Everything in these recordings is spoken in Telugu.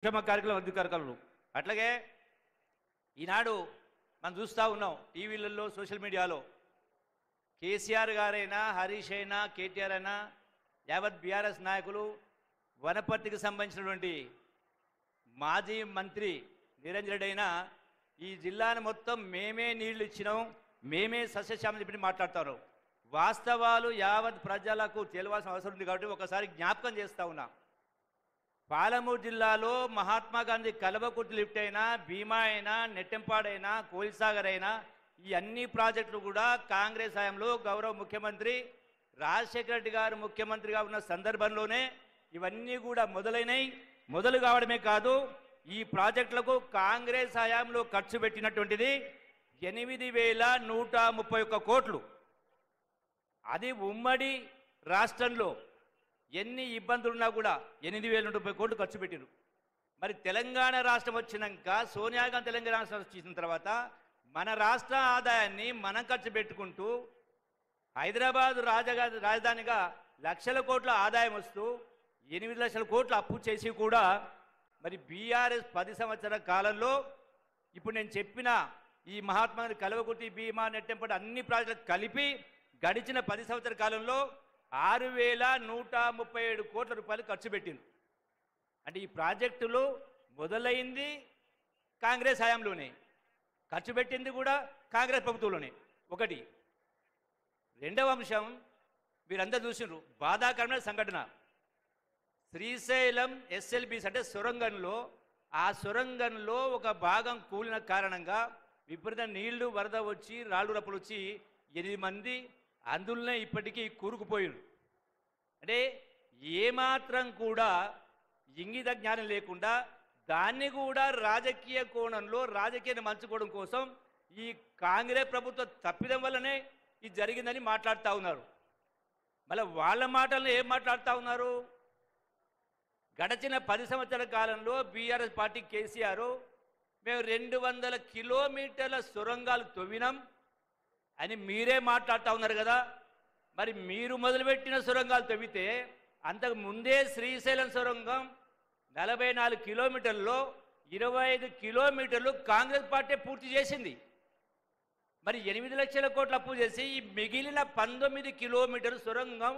సంక్షేమ కార్యక్రమం అభివృద్ధి కార్యక్రమాలు అట్లాగే ఈనాడు మనం చూస్తూ ఉన్నాం టీవీలలో సోషల్ మీడియాలో కేసీఆర్ గారైనా హరీష్ అయినా కేటీఆర్ అయినా యావత్ బీఆర్ఎస్ నాయకులు వనపర్తికి సంబంధించినటువంటి మాజీ మంత్రి నిరంజన్ రెడ్డి అయినా ఈ జిల్లాను మొత్తం మేమే నీళ్లు ఇచ్చినాం మేమే సస్యశ్యామని చెప్పి మాట్లాడుతారు. వాస్తవాలు యావత్ ప్రజలకు తెలియాల్సిన అవసరం ఉంది కాబట్టి ఒకసారి జ్ఞాపకం చేస్తూ ఉన్నా. పాలమూరు జిల్లాలో మహాత్మా గాంధీ కల్వకుర్తి లిఫ్ట్ అయినా భీమా అయినా నెట్టెంపాడైనా కోయిల్సాగర్ అయినా ఈ అన్ని ప్రాజెక్టులు కూడా కాంగ్రెస్ హయాంలో గౌరవ ముఖ్యమంత్రి రాజశేఖర రెడ్డి గారు ముఖ్యమంత్రిగా ఉన్న సందర్భంలోనే ఇవన్నీ కూడా మొదలు కావడమే కాదు ఈ ప్రాజెక్టులకు కాంగ్రెస్ హయాంలో ఖర్చు పెట్టినటువంటిది 8,131 కోట్లు. అది ఉమ్మడి రాష్ట్రంలో ఎన్ని ఇబ్బందులున్నా కూడా 8,030 కోట్లు ఖర్చు పెట్టారు. మరి తెలంగాణ రాష్ట్రం వచ్చినాక సోనియా గాంధీ తెలంగాణ రాష్ట్రం వచ్చిన తర్వాత మన రాష్ట్ర ఆదాయాన్ని మనం ఖర్చు పెట్టుకుంటూ హైదరాబాద్ రాజధానిగా లక్షల కోట్ల ఆదాయం వస్తూ 8 లక్షల కోట్ల అప్పు చేసి కూడా మరి బీఆర్ఎస్ 10 సంవత్సరాల కాలంలో ఇప్పుడు నేను చెప్పిన ఈ మహాత్మా గాంధీ కల్వకుర్తి భీమా నెట్టెంపాడు అన్ని ప్రాజెక్టులు కలిపి గడిచిన 10 సంవత్సరాల కాలంలో 6,137 కోట్ల రూపాయలు ఖర్చు పెట్టింది. అంటే ఈ ప్రాజెక్టులు మొదలైంది కాంగ్రెస్ హయాంలోనే, ఖర్చు పెట్టింది కూడా కాంగ్రెస్ ప్రభుత్వంలోనే. ఒకటి. రెండవ అంశం మీరందరూ చూసినారు, బాధాకరమైన సంఘటన. శ్రీశైలం ఎస్ఎల్బీస్ అంటే ఆ సొరంగంలో ఒక భాగం కూలిన కారణంగా విపరీత నీళ్లు వరద వచ్చి రాళ్ళు రప్పులు వచ్చి 8 మంది అందులోనే ఇప్పటికీ కూరుకుపోయారు. అంటే ఏమాత్రం కూడా ఇంగిత జ్ఞానం లేకుండా దాన్ని కూడా రాజకీయ కోణంలో రాజకీయాన్ని మంచుకోవడం కోసం ఈ కాంగ్రెస్ ప్రభుత్వ తప్పిదం వల్లనే ఇది జరిగిందని మాట్లాడుతూ ఉన్నారు. మళ్ళీ వాళ్ళ మాటలను ఏం మాట్లాడుతూ ఉన్నారు? గడచిన 10 సంవత్సరాల కాలంలో బీఆర్ఎస్ పార్టీ కేసీఆర్ మేము 200 కిలోమీటర్ల సొరంగాలు తవ్వినాం అని మీరే మాట్లాడుతూ ఉన్నారు కదా. మరి మీరు మొదలుపెట్టిన సొరంగాలు తవ్వితే అంతకు ముందే శ్రీశైలం సొరంగం 44 కిలోమీటర్లలో 25 కిలోమీటర్లు కాంగ్రెస్ పార్టీ పూర్తి చేసింది. మరి 8 లక్షల కోట్ల అప్పు చేసి ఈ మిగిలిన 19 కిలోమీటర్ల సొరంగం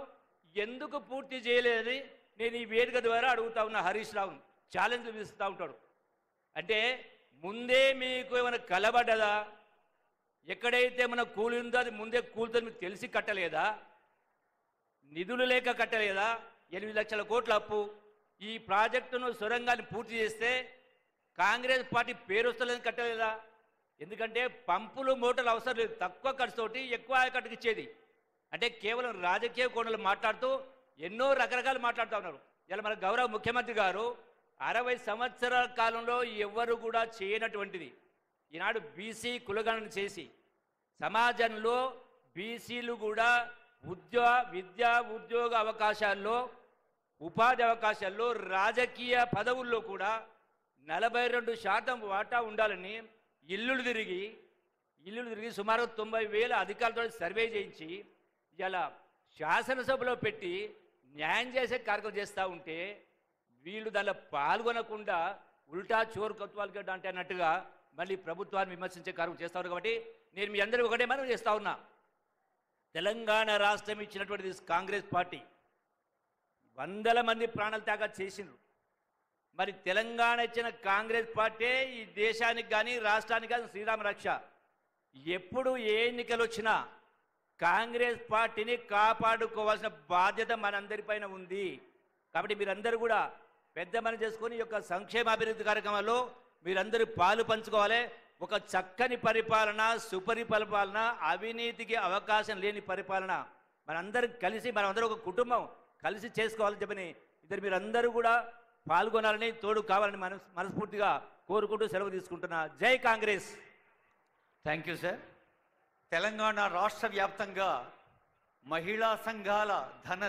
ఎందుకు పూర్తి చేయలేదని నేను ఈ వేదిక ద్వారా అడుగుతా ఉన్నా. హరీష్ రావును ఛాలెంజ్ ఇస్తూ ఉంటాడు. అంటే ముందే మీకు ఏమైనా కలబడ్డదా? ఎక్కడైతే మన కూలి ఉందో అది ముందే కూలితో మీకు తెలిసి కట్టలేదా? నిధులు లేక కట్టలేదా? 8 లక్షల కోట్ల అప్పు. ఈ ప్రాజెక్టును సొరంగాన్ని పూర్తి చేస్తే కాంగ్రెస్ పార్టీ పేరు వస్తలేదని కట్టలేదా? ఎందుకంటే పంపులు మోటార్లు అవసరం లేదు, తక్కువ ఖర్చుతోటి ఎక్కువ ఆయకట్టుకు ఇచ్చేది. అంటే కేవలం రాజకీయ కోణాలు మాట్లాడుతూ ఎన్నో రకరకాలు మాట్లాడుతూ ఉన్నారు. ఇలా మన గౌరవ ముఖ్యమంత్రి గారు 60 సంవత్సరాల కాలంలో ఎవ్వరు కూడా చేయనటువంటిది ఈనాడు బీసీ కులగణన చేసి సమాజంలో బీసీలు కూడా విద్యా ఉద్యోగ అవకాశాల్లో, ఉపాధి అవకాశాల్లో, రాజకీయ పదవుల్లో కూడా 42% వాటా ఉండాలని ఇల్లులు తిరిగి సుమారు 90,000 అధికారులతో సర్వే చేయించి ఇలా శాసనసభలో పెట్టి న్యాయం చేసే కార్యక్రమం చేస్తూ ఉంటే వీళ్ళు దానిలో పాల్గొనకుండా ఉల్టా చోరు కత్వాలు గడ్డ అంటే అన్నట్టుగా మళ్ళీ ప్రభుత్వాన్ని విమర్శించే కార్యక్రమం చేస్తారు. కాబట్టి నేను మీ అందరికీ ఒకటే మనం చేస్తూ ఉన్నా, తెలంగాణ రాష్ట్రం ఇచ్చినటువంటి కాంగ్రెస్ పార్టీ 100 మంది ప్రాణాల త్యాగం చేసిండ్రు. మరి తెలంగాణ ఇచ్చిన కాంగ్రెస్ పార్టీ ఈ దేశానికి కానీ రాష్ట్రానికి కానీ శ్రీరామ రక్ష. ఎప్పుడు ఏ ఎన్నికలు వచ్చినా కాంగ్రెస్ పార్టీని కాపాడుకోవాల్సిన బాధ్యత మనందరిపైన ఉంది. కాబట్టి మీరందరూ కూడా పెద్ద పని చేసుకొని ఈ యొక్క సంక్షేమ అభివృద్ధి కార్యక్రమాల్లో మీరందరూ పాలు పంచుకోవాలి. ఒక చక్కని పరిపాలన, సుపరిపాలన, అవినీతికి అవకాశం లేని పరిపాలన మనందరం కలిసి మనమందరూ ఒక కుటుంబం కలిసి చేసుకోవాలని చెప్పని మీరందరూ కూడా పాల్గొనాలని, తోడు కావాలని మనస్ఫూర్తిగా కోరుకుంటూ సెలవు తీసుకుంటున్నా. జై Congress. Thank you sir. Telangana రాష్ట్ర వ్యాప్తంగా మహిళా సంఘాల ధన